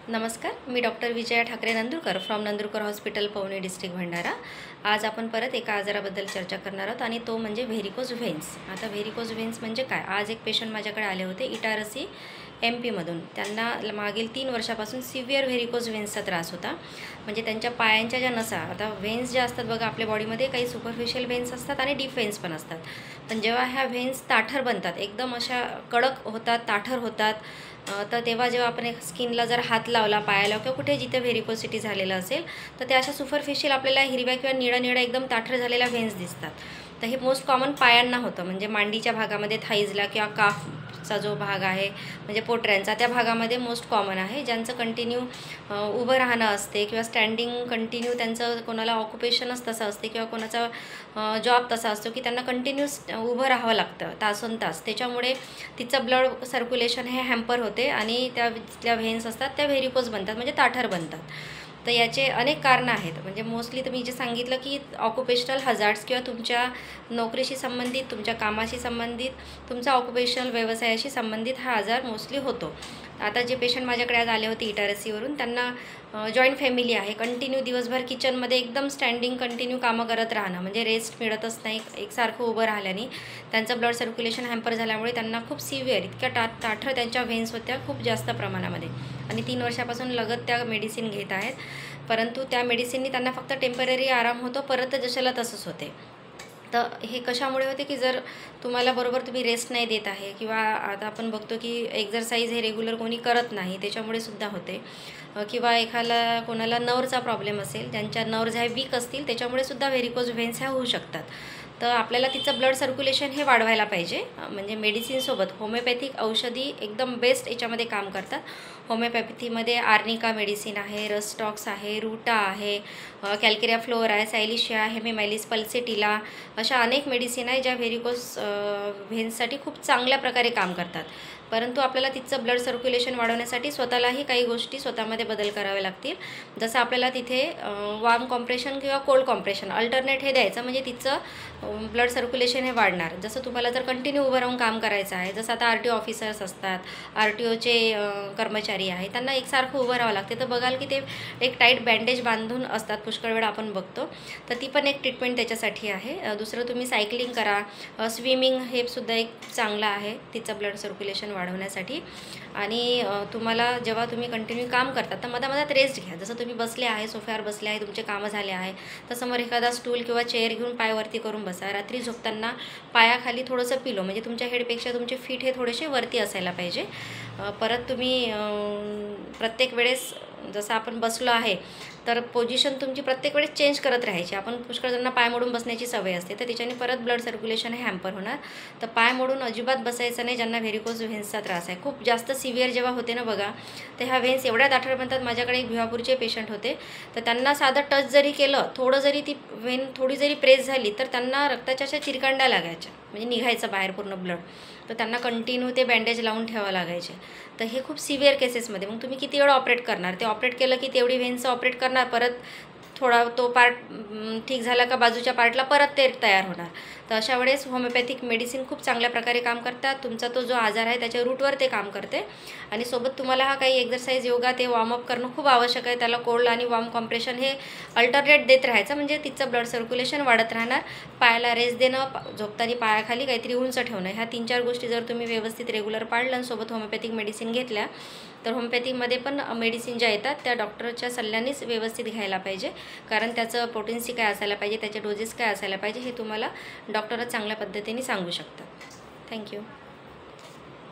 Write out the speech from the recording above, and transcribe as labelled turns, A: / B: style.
A: नमस्कार, मी doctor Vijaya Thakare Nandurkar from Nandurkar hospital Pauni district Bhandara. आज आपण परत एका आजाराबद्दल चर्चा करणार आहोत आणि तो म्हणजे व्हेरिकोज व्हेन्स। आता व्हेरिकोज व्हेन्स म्हणजे काय? आज एक पेशंट माझ्याकडे आले होते इटारसी MP मधून। त्यांना मागील 3 वर्षापासून सिव्हिअर व्हेरिकोज व्हेन्सचा त्रास होता। म्हणजे त्यांच्या पायांच्या ज्या नसा, आता व्हेन्स ज्या असतात बघा आपल्या बॉडीमध्ये, काही सुपरफिशियल व्हेन्स असतात आणि डीप व्हेन्स पण असतात। पण जेव्हा ह्या व्हेन्स ताठर बनतात, एकदम अशा कडक होतात, ताठर होतात, तर तेव्हा जेव्हा आपण एक स्किनला जर हात लावला पायाला किंवा कुठे जिथे व्हेरिकोसिटी झालेलं असेल, तर त्या अशा सुपरफिशियल आपल्याला हिरव्या किंवा निळ्या एकदम ताठर झालेल्या व्हेन्स दिसतात। तर हे मोस्ट कॉमन पायांना होतं, म्हणजे मांडीच्या भागामध्ये, थाईजला किंवा काफचा जो भाग आहे म्हणजे पोटऱ्यांचा, त्या भागामध्ये मोस्ट कॉमन आहे। ज्यांचं कंटिन्यू उभं राहणं असते किंवा स्टँडिंग कंटिन्यू, त्यांचं कोणाला ऑक्युपेशनच तसं असते किंवा कोणाचा जॉब तसा असतो की त्यांना कंटिन्यूस उभं राहावं लागतं तासोनतास। त्याच्यामुळे तिचं ब्लड सर्क्युलेशन हे हॅम्पर होते आणि त्या व्हेन्स असतात त्या व्हेरिकोज बनतात, म्हणजे ताठर बनतात। तर याचे अनेक कारणं आहेत। म्हणजे मोस्टली तुम्ही जे सांगितलं की ऑक्युपेशनल हजार्ड्स किंवा तुमच्या नोकरीशी संबंधित, तुमच्या कामाशी संबंधित, तुमचा ऑक्युपेशनल व्यवसायाशी संबंधित हा आजार मोस्टली होतो। आता जे पेशंट माझ्याकडे आज आले होते इटारसीवरून, त्यांना जॉईंट फॅमिली आहे, कंटिन्यू दिवसभर किचनमध्ये एकदम स्टँडिंग कंटिन्यू कामं करत राहणं, म्हणजे रेस्ट मिळतच नाही, एकसारखं उभं राहिल्याने त्यांचं ब्लड सर्क्युलेशन हॅम्पर झाल्यामुळे त्यांना खूप सिव्हिअर इतक्या ताठर त्यांच्या व्हेन्स होत्या खूप जास्त प्रमाणामध्ये, आणि 3 वर्षापासून लगत त्या मेडिसिन घेत आहेत। परंतु त्या मेडिसिननी त्यांना फक्त टेम्पररी आराम होतो, परत जशाला तसंच होते। तर हे कशामुळे होते की जर तुम्हाला बरोबर तुम्ही रेस्ट नाही देत आहे, किंवा आता आपण बघतो की एक्झरसाईज हे रेग्युलर कोणी करत नाही, त्याच्यामुळे सुद्धा होते। किंवा कोणाला नर्वचा प्रॉब्लेम असेल, ज्यांच्या नर्व्ज ह्या वीक असतील, त्याच्यामुळे सुद्धा व्हेरिकोज व्हेन्स ह्या होऊ शकतात। तर आपल्याला तिचं ब्लड सर्क्युलेशन हे वाढवायला पाहिजे। म्हणजे मेडिसिनसोबत होमिओपॅथिक औषधी एकदम बेस्ट याच्यामध्ये काम करतात। होमिओपॅथीमध्ये आर्निका मेडिसिन आहे, रस्टॉक्स आहे, रूटा आहे, कॅल्केरिया फ्लोअर आहे, सायलिशिया, हेमेमायलिस पल्सेटिला, अशा अनेक मेडिसिन आहे ज्या व्हेरिकोज व्हेन्ससाठी खूप चांगल्या प्रकारे काम करतात। परंतु आपल्याला तिचं ब्लड सर्क्युलेशन वाढवण्यासाठी स्वतःलाही काही गोष्टी स्वतःमध्ये बदल करावे लागतील। जसं आपल्याला तिथे वॉर्म कॉम्प्रेशन किंवा कोल्ड कॉम्प्रेशन अल्टरनेट हे द्यायचं, म्हणजे तिचं ब्लड सर्क्युलेशन हे वाढणार। जसं तुम्हाला जर कंटिन्यू उभं राहून काम करायचं आहे, जसं आता RTO ऑफिसर्स असतात, RTOचे कर्मचारी आहे, त्यांना एकसारखं उभं राहावं लागते, तर बघाल की ते एक टाईट बँडेज बांधून असतात, पुष्कळ वेळा आपण बघतो। तर ती पण एक ट्रीटमेंट त्याच्यासाठी आहे। दुसरं तुम्ही सायकलिंग करा, स्विमिंग हे सुद्धा एक चांगलं आहे तिचं ब्लड सर्क्युलेशन वाढवण्यासाठी। आणि तुम्हाला जेव्हा तुम्ही कंटिन्यू काम करता, तर मधात रेस्ट घ्या। जसं तुम्ही बसले आहे, सोफ्यावर बसले आहे, तुमचे कामं झाले आहे, तर समोर एखादा स्टूल किंवा चेअर घेऊन पायवरती करून बसा। रात्री झोपताना पायाखाली थोडंसं पिलो, म्हणजे तुमच्या हेडपेक्षा तुमचे फीट हे थोडेसे वरती असायला पाहिजे। परत तुम्ही प्रत्येक वेळेस जसं आपण बसलो आहे, तर पोझिशन तुमची प्रत्येक वेळेस चेंज करत राहायची। आपण पुष्कळ जणांना पाय मोडून बसण्याची सवय असते, तर त्याच्याने परत ब्लड सर्क्युलेशन हे हॅम्पर होणार। तर पाय मोडून अजिबात बसायचं नाही ज्यांना व्हेरिकोज व्हेन्सचा त्रास आहे। खूप जास्त सिव्हिअर जेव्हा होते ना बघा, तर ह्या व्हेन्स एवढ्या ताठर बनतात। माझ्याकडे एक भिवापूरचे पेशंट होते, तर त्यांना साधं टच जरी केलं, थोडं जरी ती व्हेन थोडी जरी प्रेस झाली, तर त्यांना रक्ताच्या अशा चिरकांड्या लागायच्या, म्हणजे निघायचं बाहेर पूर्ण ब्लड। तर त्यांना कंटिन्यू ते बँडेज लावून ठेवावं लागायचे। तर हे खूप सिव्हिअर केसेसमध्ये मग तुम्ही किती वेळ ऑपरेट करणार? ते ऑपरेट केलं की तेवढी व्हेन्सचं ऑपरेट करणार, परत थोडा तो पार्ट ठीक झाला का बाजूच्या पार्टला परत ते तयार होणार। तर अशा वेळेस होमिओपॅथिक मेडिसिन खूप चांगल्या प्रकारे काम करतात। तुमचा तो जो आजार आहे त्याच्या रूटवर ते काम करते, आणि सोबत तुम्हाला हा काही एक्झरसाईज, योगा, ते वॉर्मअप करणं खूप आवश्यक आहे। त्याला कोल्ड आणि वॉर्म कॉम्प्रेशन हे अल्टरनेट देत राहायचं, म्हणजे तिचं ब्लड सर्क्युलेशन वाढत राहणार। पायाला रेस्ट देणं, झोपताना पायाखाली काहीतरी उंच ठेवणं, ह्या 3-4 गोष्टी जर तुम्ही व्यवस्थित रेग्युलर पाळलं आणि सोबत होमिओपॅथिक मेडिसिन घेतल्या, तर होमिओपॅथीमध्ये पण मेडिसिन ज्या येतात त्या डॉक्टरच्या सल्ल्यानेच व्यवस्थित घ्यायला पाहिजे। कारण त्याचं पोटेन्सी काय असायला पाहिजे, त्याचे डोजेस काय असायला पाहिजे, हे तुम्हाला डॉक्टरच चांगल्या पद्धतीने सांगू शकतात। थँक्यू।